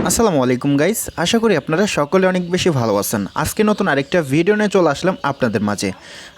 আসসালামু আলাইকুম গাইস, আশা করি আপনারা সকলে অনেক বেশি ভালো আছেন। আজকে নতুন আরেকটা ভিডিও নিয়ে চলে আসলাম আপনাদের মাঝে।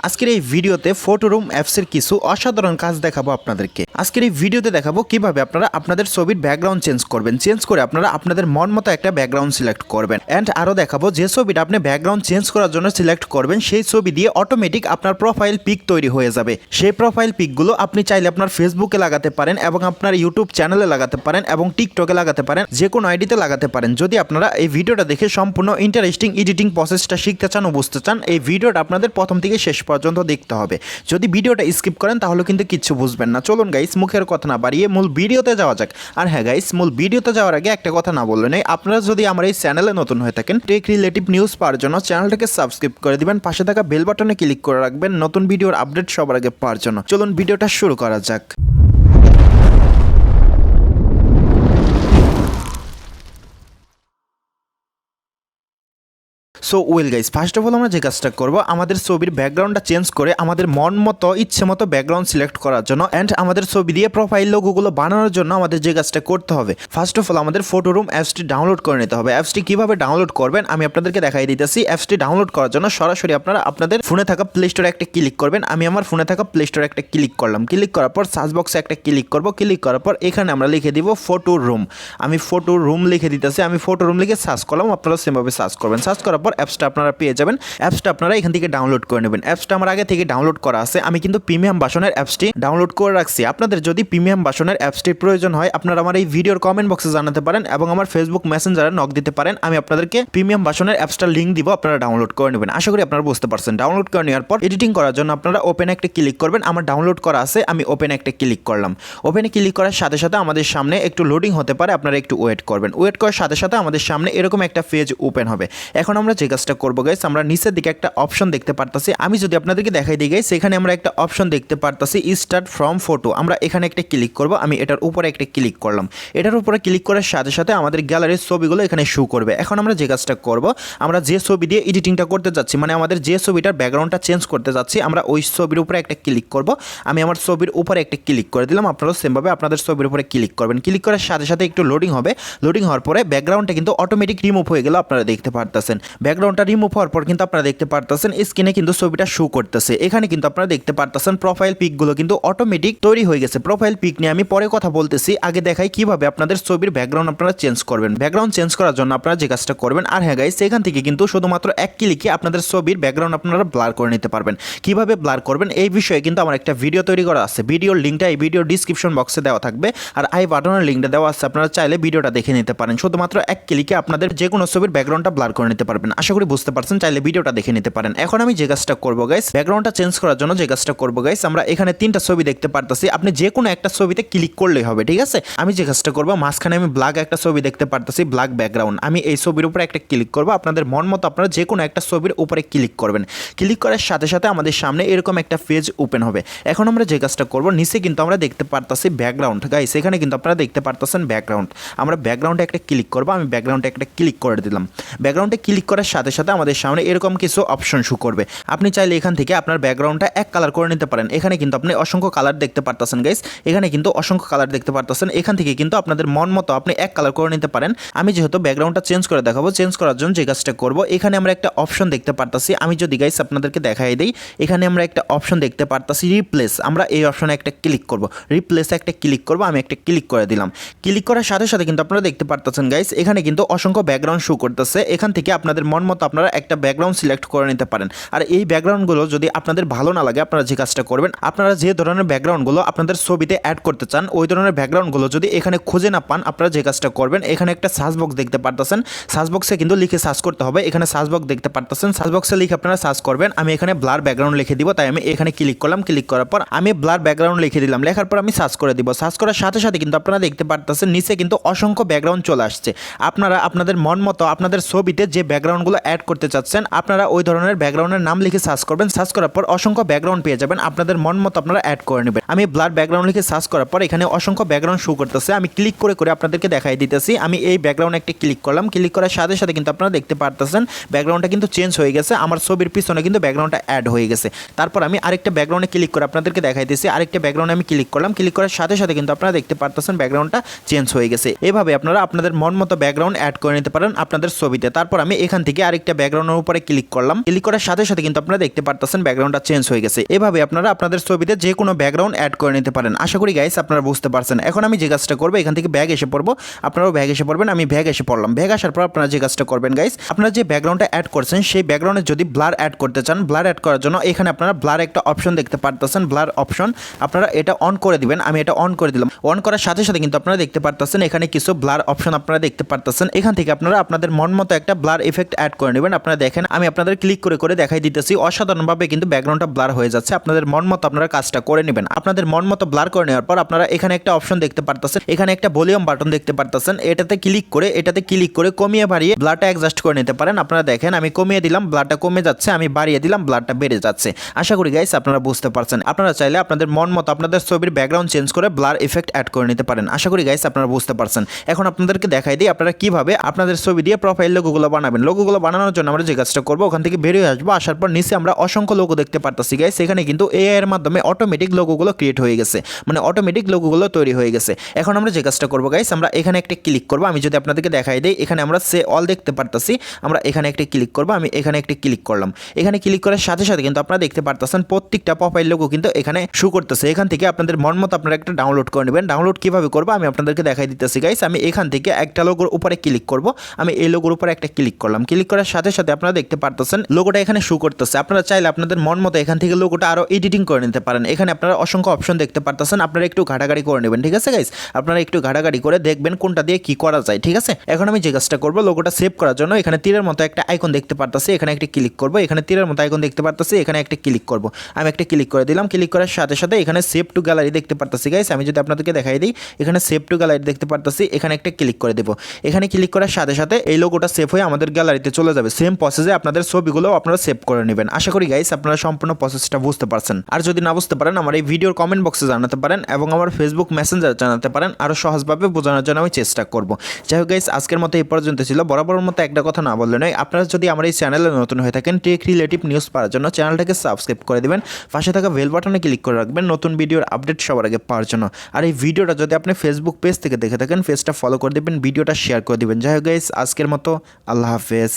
আজকের এই ভিডিওতে ফটোরুম অ্যাপসের কিছু অসাধারণ কাজ দেখাবো আপনাদেরকে। আজকের এই ভিডিওতে দেখাবো কিভাবে আপনারা আপনাদের ছবির ব্যাকগ্রাউন্ড চেঞ্জ করবেন, চেঞ্জ করে আপনারা আপনাদের মন মতো একটা ব্যাকগ্রাউন্ড সিলেক্ট করবেন। অ্যান্ড আরও দেখাবো যে ছবিটা আপনি ব্যাকগ্রাউন্ড চেঞ্জ করার জন্য সিলেক্ট করবেন সেই ছবি দিয়ে অটোমেটিক আপনার প্রোফাইল পিক তৈরি হয়ে যাবে। সেই প্রোফাইল পিকগুলো আপনি চাইলে আপনার ফেসবুকে লাগাতে পারেন এবং আপনার ইউটিউব চ্যানেলে লাগাতে পারেন এবং টিকটকে লাগাতে পারেন, যে কোনো আইডিতে লাগাতে পারেন। যদি আপনারা এই ভিডিওটা দেখে সম্পূর্ণ ইন্টারেস্টিং এডিটিং প্রসেসটা শিখতে চান ও বুঝতে চান, এই ভিডিওটা আপনাদের প্রথম থেকে শেষ পর্যন্ত দেখতে হবে। যদি ভিডিওটা স্কিপ করেন তাহলে কিন্তু কিচ্ছু বুঝবেন না। চলুন গাইস, মুখের কথা না বাড়িয়ে মূল ভিডিওতে যাওয়া যাক। আর হ্যাঁ গাইস, মূল ভিডিওতে যাওয়ার আগে একটা কথা না বললে নেই, আপনারা যদি আমার এই চ্যানেলে নতুন হয়ে থাকেন, টেক রিলেটিভ নিউজ পাওয়ার জন্য চ্যানেলটাকে সাবস্ক্রাইব করে দিবেন, পাশে থাকা বেল বাটনে ক্লিক করে রাখবেন নতুন ভিডিওর আপডেট সবার আগে পাওয়ার জন্য। চলুন ভিডিওটা শুরু করা যাক। So well guys, first of all আমরা যে কাজটা করবো, আমাদের ছবির ব্যাকগ্রাউন্ডটা চেঞ্জ করে আমাদের মন মতো ইচ্ছে মতো ব্যাকগ্রাউন্ড সিলেক্ট করার জন্য অ্যান্ড আমাদের ছবি দিয়ে প্রোফাইল লোগোগুলো বানানোর জন্য আমাদের যে কাজটা করতে হবে, ফার্স্ট অফ অল আমাদের ফটোরুম অ্যাপসটি ডাউনলোড করে নিতে হবে। অ্যাপসটি কীভাবে ডাউনলোড করবেন আমি আপনাদেরকে দেখাই দিতেছি। অ্যাপসটি ডাউনলোড করার জন্য সরাসরি আপনারা আপনাদের ফোনে থাকা প্লে স্টোরে একটা ক্লিক করবেন। আমি আমার ফোনে থাকা প্লে স্টোরে একটা ক্লিক করলাম, ক্লিক করার পর সার্চ বক্সে একটা ক্লিক করবো, ক্লিক করার পর এখানে আমরা লিখে দিব ফটোরুম। আমি ফটোরুম লিখে দিতেছি, আমি ফটোরুম লিখে সার্চ করলাম, আপনারা সেমভাবে সার্চ করবেন। সার্চ করার পর অ্যাপসটা আপনারা পেয়ে যাবেন। অ্যাপসটা আপনারা এখান থেকে ডাউনলোড করে নেবেন। অ্যাপসটা আমার আগে থেকে ডাউনলোড করা আছে, আমি কিন্তু প্রিমিয়াম ভার্সনের অ্যাপসটি ডাউনলোড করে রাখছি। আপনাদের যদি প্রিমিয়াম ভার্সনের অ্যাপসটির প্রয়োজন হয় আপনারা আমার এই ভিডিওর কমেন্ট বক্সে জানাতে পারেন এবং আমার ফেসবুক মেসেঞ্জারে নক দিতে পারেন। আমি আপনাদেরকে প্রিমিয়াম ভার্সনের অ্যাপসটার লিঙ্ক দিব, আপনারা ডাউনলোড করে নেবেন। আশা করি আপনারা বুঝতে পারছেন। ডাউনলোড করে নেওয়ার পর এডিটিং করার জন্য আপনারা ওপেন একটা ক্লিক করবেন। আমার ডাউনলোড করা আছে, আমি ওপেন একটা ক্লিক করলাম। ওপেনে ক্লিক করার সাথে সাথে আমাদের সামনে একটু লোডিং হতে পারে, আপনারা একটু ওয়েট করবেন। ওয়েট করার সাথে সাথে আমাদের সামনে এরকম একটা পেজ ওপেন হবে। এখন আমরা যে কাজটা করবো গাইস, আমরা নিচের দিকে একটা অপশন দেখতে পারতাছি। আমি যদি আপনাদেরকে দেখাই দিই গাইস, সেখানে আমরা একটা অপশন দেখতে পারতাছি স্টার্ট ফ্রম ফটো। আমরা এখানে একটা ক্লিক করব। আমি এটার উপরে একটা ক্লিক করলাম। এটার উপরে ক্লিক করার সাথে সাথে আমাদের গ্যালারির ছবিগুলো এখানে শো করবে। এখন আমরা যে কাজটা করব, আমরা যে ছবি দিয়ে এডিটিংটা করতে যাচ্ছি, মানে আমাদের যে ছবিটার ব্যাকগ্রাউন্ডটা চেঞ্জ করতে যাচ্ছি, আমরা ওই ছবির উপরে একটা ক্লিক করব। আমি আমার ছবির উপরে একটা ক্লিক করে দিলাম, আপনারাও সেমভাবে আপনাদের ছবির উপরে ক্লিক করবেন। ক্লিক করার সাথে সাথে একটু লোডিং হবে। লোডিং হওয়ার পরে ব্যাকগ্রাউন্ডটা কিন্তু অটোমেটিক রিমুভ হয়ে গেল, আপনারা দেখতে পারতেছেন। ব্যাকগ্রাউন্ডটা রিমুভ হওয়ার পর কিন্তু আপনারা দেখতে পারতেছেন স্ক্রিনে কিন্তু ছবিটা শো করতেছে। এখানে কিন্তু আপনারা দেখতে পারতেছেন প্রোফাইল পিকগুলো কিন্তু অটোমেটিক তৈরি হয়ে গেছে। প্রোফাইল পিক নিয়ে আমি পরে কথা বলতেছি, আগে দেখাই কিভাবে আপনাদের ছবির ব্যাকগ্রাউন্ড আপনারা চেঞ্জ করবেন। ব্যাকগ্রাউন্ড চেঞ্জ করার জন্য আপনারা যে কাজটা করবেন, আর হ্যাঁ গাইস, সেখান থেকে কিন্তু শুধুমাত্র এক ক্লিকে আপনাদের ছবির ব্যাকগ্রাউন্ড আপনারা ব্লার করে নিতে পারবেন। কিভাবে ব্লার করবেন এই বিষয়ে কিন্তু আমার একটা ভিডিও তৈরি করা আছে। ভিডিওর লিঙ্কটা এই ভিডিও ডিসক্রিপশন বক্সে দেওয়া থাকবে, আর আই বাটনের লিঙ্কটা দেওয়া আছে, আপনারা চাইলে ভিডিওটা দেখে নিতে পারেন। শুধুমাত্র এক ক্লিকে আপনাদের যে কোনো ছবির ব্যাকগ্রাউন্ডটা ব্লার করে নিতে পারবেন। আশা করি বুঝতে পারছেন, চাইলে ভিডিওটা দেখে নিতে পারেন। এখন আমি যে কাজটা করবো গাইস, ব্যাকগ্রাউন্ডটা চেঞ্জ করার জন্য যে কাজটা করবো গাইস, আমরা এখানে তিনটা ছবি দেখতে পারতেছি। আপনি যে কোনো একটা ছবিতে ক্লিক করলেই হবে, ঠিক আছে। আমি যে কাজটা করবো, মাঝখানে আমি ব্ল্যাক একটা ছবি দেখতে পারতেছি, ব্ল্যাক ব্যাকগ্রাউন্ড। আমি এই ছবির উপরে একটা ক্লিক করবো। আপনাদের মন মতো আপনারা যে কোনো একটা ছবির উপরে ক্লিক করবেন। ক্লিক করার সাথে সাথে আমাদের সামনে এরকম একটা পেজ ওপেন হবে। এখন আমরা যে কাজটা করবো, নিচে কিন্তু আমরা দেখতে পারতেছি ব্যাকগ্রাউন্ড গাইস। এখানে কিন্তু আপনারা দেখতে পারতেছেন ব্যাকগ্রাউন্ড। আমরা ব্যাকগ্রাউন্ডে একটা ক্লিক করবো। আমি ব্যাকগ্রাউন্ডে একটা ক্লিক করে দিলাম। ব্যাকগ্রাউন্ডে ক্লিক করার সাথে সাথে আমাদের সামনে এরকম কিছু অপশন শো করবে। আপনি চাইলে এখান থেকে আপনার ব্যাকগ্রাউন্ডটা এক কালার করে নিতে পারেন। এখানে কিন্তু আপনি অসংখ্য কালার দেখতে পারতেছেন গাইস। এখানে কিন্তু অসংখ্য কালার দেখতে পারতেছেন। এখান থেকে কিন্তু আপনাদের মন মতো আপনি এক কালার করে নিতে পারেন। আমি যেহেতু ব্যাকগ্রাউন্ডটা চেঞ্জ করে দেখাবো, চেঞ্জ করার জন্য যে কাজটা করবো, এখানে আমরা একটা অপশন দেখতে পারতেছি। আমি যদি গাইস আপনাদেরকে দেখাই দিই, এখানে আমরা একটা অপশন দেখতে পারতেছি রিপ্লেস। আমরা এই অপশনে একটা ক্লিক করব। রিপ্লেসে একটা ক্লিক করব। আমি একটা ক্লিক করে দিলাম। ক্লিক করার সাথে সাথে কিন্তু আপনারা দেখতে পারতেছেন গাইস, এখানে কিন্তু অসংখ্য ব্যাকগ্রাউন্ড শো করতেছে। এখান থেকে আপনাদের মন মতো আপনারা একটা ব্যাকগ্রাউন্ড সিলেক্ট করে নিতে পারেন। আর এই ব্যাকগ্রাউন্ডগুলো যদি আপনাদের ভালো না লাগে, আপনারা যে কাজটা করবেন, আপনারা যে ধরনের ব্যাকগ্রাউন্ডগুলো আপনাদের ছবিতে অ্যাড করতে চান, ওই ধরনের ব্যাকগ্রাউন্ডগুলো যদি এখানে খুঁজে না পান, আপনারা যে কাজটা করবেন, এখানে একটা সার্চ বক্স দেখতে পারতেছেন। সার্চ বক্সে কিন্তু লিখে সার্চ করতে হবে। এখানে সার্চ বক্স দেখতে পারতেছেন, সার্চ বক্সে লিখে আপনারা সার্চ করবেন। আমি এখানে ব্লার ব্যাকগ্রাউন্ড লিখে দিব, তাই আমি এখানে ক্লিক করলাম। ক্লিক করার পর আমি ব্লার ব্যাকগ্রাউন্ড লিখে দিলাম। লেখার পর আমি সার্চ করে দিব। সার্চ করার সাথে সাথে কিন্তু আপনারা দেখতে পারতেছেন নিচে কিন্তু অসংখ্য ব্যাকগ্রাউন্ড চলে আসছে। আপনারা আপনাদের মন মতো আপনাদের ছবিতে যে ব্যাকগ্রাউন্ডগুলো ব্যাকগ্রাউন্ডগুলো অ্যাড করতে চাচ্ছেন আপনারা ওই ধরনের ব্যাকগ্রাউন্ডের নাম লিখে সার্চ করবেন, সার্চ করার পর অসংখ্য ব্যাকগ্রাউন্ড পেয়ে যাবেন, আপনাদের মন মতো আপনারা অ্যাড করে নেবেন। আমি ব্লার ব্যাকগ্রাউন্ড লিখে সার্চ করার পর এখানে অসংখ্য ব্যাকগ্রাউন্ড শো করতেছে, আমি ক্লিক করে করে আপনাদেরকে দেখাই দিতেছি। আমি এই ব্যাকগ্রাউন্ডে একটা ক্লিক করলাম, ক্লিক করার সাথে সাথে কিন্তু আপনারা দেখতে পারতেছেন ব্যাকগ্রাউন্ডটা কিন্তু চেঞ্জ হয়ে গেছে, আমার ছবির পিছনে কিন্তু ব্যাকগ্রাউন্ডটা অ্যাড হয়ে গেছে। তারপর আমি আরেকটা ব্যাকগ্রাউন্ডে ক্লিক করে আপনাদেরকে দেখাইতেছি, আরেকটা ব্যাকগ্রাউন্ডে আমি ক্লিক করলাম, ক্লিক করার সাথে সাথে কিন্তু আপনারা দেখতে পারতেছেন ব্যাকগ্রাউন্ডটা চেঞ্জ হয়ে গেছে। এভাবে আপনারা আপনাদের মন মতো ব্যাকগ্রাউন্ড অ্যাড করে নিতে পারেন আপনাদের ছবিতে। তারপর আমি এখান থেকে আরেকটা ব্যাকগ্রাউন্ডের উপরে ক্লিক করলাম, ক্লিক করার সাথে সাথে কিন্তু আপনারা দেখতে পারতেছেন ব্যাকগ্রাউন্ডটা চেঞ্জ হয়ে গেছে। এভাবে আপনারা আপনাদের ছবিতে যে কোনো ব্যাকগ্রাউন্ড অ্যাড করে নিতে পারেন। আশা করি গাইস আপনারা বুঝতে পারছেন। এখন আমি যে কাজটা করবো, এখান থেকে ব্যাগ এসে পড়বো, আপনারাও ব্যাগ এসে পড়বেন। আমি ব্যাগ এসে পড়লাম, ব্যাগ আসার পর আপনারা যে কাজটা করবেন গাইস, আপনারা যে ব্যাকগ্রাউন্ডটা অ্যাড করছেন সেই ব্যাকগ্রাউন্ডে যদি ব্লার অ্যাড করতে চান, ব্লার অ্যাড করার জন্য এখানে আপনারা ব্লার একটা অপশন দেখতে পারতেছেন, ব্লার অপশন আপনারা এটা অন করে দিবেন। আমি এটা অন করে দিলাম, অন করার সাথে সাথে কিন্তু আপনারা দেখতে পারতেছেন এখানে কিছু ব্লার অপশন আপনারা দেখতে পারতেছেন। এখান থেকে আপনারা আপনাদের মন মতো একটা ব্লার ইফেক্ট অ্যাড করে নেবেন। আপনারা দেখেন আমি আপনাদের ক্লিক করে করে দেখাই দিতেছি, অসাধারণভাবে কিন্তু ব্যাকগ্রাউন্ডটা ব্লার হয়ে যাচ্ছে। আপনাদের মন মতো আপনারা কাজটা করে নেবেন। আপনাদের মন মতো ব্লার করে নেওয়ার পর আপনারা এখানে একটা অপশন দেখতে পারতেছেন, এখানে একটা ভলিউম বাটন দেখতে পারতেছেন, এটাতে ক্লিক করে কমিয়ে বাড়িয়ে ব্লারটা অ্যাডজাস্ট করে নিতে পারেন। আপনারা দেখেন আমি কমিয়ে দিলাম, ব্লারটা কমে যাচ্ছে, আমি বাড়িয়ে দিলাম, ব্লারটা বেড়ে যাচ্ছে। আশা করি গাইস আপনারা বুঝতে পারছেন। আপনারা চাইলে আপনাদের মন মতো আপনাদের ছবির ব্যাকগ্রাউন্ড চেঞ্জ করে ব্লার ইফেক্ট অ্যাড করে নিতে পারেন। আশা করি গাইস আপনারা বুঝতে পারছেন। এখন আপনাদেরকে দেখাই দিই আপনারা কিভাবে আপনাদের ছবি দিয়ে প্রোফাইল লোগোগুলো বানাবেন। লোগোগুলো বানানোর জন্য আমরা যে কাজটা করবো, ওখান থেকে বেরিয়ে আসবো, আসার পর নিচে আমরা অসংখ্য লোগো দেখতে পারতেছি গাইস। এখানে কিন্তু এআই এর মাধ্যমে অটোমেটিক লোগোগুলো ক্রিয়েট হয়ে গেছে, মানে অটোমেটিক লোগোগুলো তৈরি হয়ে গেছে। এখন আমরা যে কাজটা করবো গাইস, আমরা এখানে একটা ক্লিক করবো। আমি যদি আপনাদেরকে দেখাই দিই, এখানে আমরা সে অল দেখতে পারতেছি, আমরা এখানে একটা ক্লিক করবো। আমি এখানে একটা ক্লিক করলাম, এখানে ক্লিক করার সাথে সাথে কিন্তু আপনারা দেখতে পারতেছেন প্রত্যেকটা প্রোফাইল লোগো কিন্তু এখানে শো করতেছে। এখান থেকে আপনাদের মন মতো আপনারা একটা ডাউনলোড করে নেবেন। ডাউনলোড কিভাবে করবো আমি আপনাদেরকে দেখাই দিতেছি গাইস। আমি এখান থেকে একটা লোগোর উপরে ক্লিক করব, আমি এই লোগোর উপরে একটা ক্লিক করলাম, ক্লিক করার সাথে সাথে আপনারা দেখতে পারতেছেন লোগোটা এখানে শো করতেছে। আপনারা চাইলে আপনাদের মন মতো এখান থেকে লোগোটা আরো এডিটিং করে নিতে পারেন। এখানে আপনারা অসংখ্য অপশন দেখতে পারতেছেন, আপনারা একটু ঘাটাঘাটি করে নেবেন, ঠিক আছে গাইস? আপনারা একটু ঘাটাঘাটি করে দেখবেন কোনটা দিয়ে কি করা যায়, ঠিক আছে? এখন আমি যে কাজটা করবো, লোগোটা সেভ করার জন্য এখানে তীরের মতো একটা আইকন দেখতে পারতেছি, এখানে একটা ক্লিক করব, এখানে তীরের মতো আইকন দেখতে পারতেছি, এখানে একটা ক্লিক করব। আমি একটা ক্লিক করে দিলাম, ক্লিক করার সাথে সাথে এখানে সেভ টু গ্যালারি দেখতে পারতেছি গাইস। আমি যদি আপনাদেরকে দেখাই দিই, এখানে সেভ টু গ্যালারি দেখতে পারতেছি, এখানে একটা ক্লিক করে দেব। এখানে ক্লিক করার সাথে সাথে এই লোগোটা সেভ হয়ে আমাদের গ্যালারিতে চলে যাবে। সেম প্রসেসে আপনাদের ছবিগুলো আপনারা সেভ করে নেবেন। আশা করি গাইস আপনারা সম্পূর্ণ প্রসেসটা বুঝতে পারছেন। আর যদি না বুঝতে পারেন আমার এই ভিডিওর কমেন্ট বক্সে জানাতে পারেন এবং আমার ফেসবুক মেসেঞ্জারে জানাতে পারেন, আরও সহজভাবে বোঝানোর জন্য আমি চেষ্টা করব। যাই হোক গাইস, আজকের মতো এই পর্যন্ত ছিল। বরাবরের মতো একটা কথা না বললে নয়, আপনারা যদি আমার এই চ্যানেলে নতুন হয়ে থাকেন টেক রিলেটিভ নিউজ পাওয়ার জন্য চ্যানেলটাকে সাবস্ক্রাইব করে দিবেন, পাশে থাকা বেল বাটনে ক্লিক করে রাখবেন নতুন ভিডিওর আপডেট সবার আগে পাওয়ার জন্য। আর এই ভিডিওটা যদি আপনি ফেসবুক পেজ থেকে দেখে থাকেন, পেজটা ফলো করে দিবেন, ভিডিওটা শেয়ার করে দিবেন। যাই হোক গাইস, আজকের মতো আল্লাহ হাফেজ।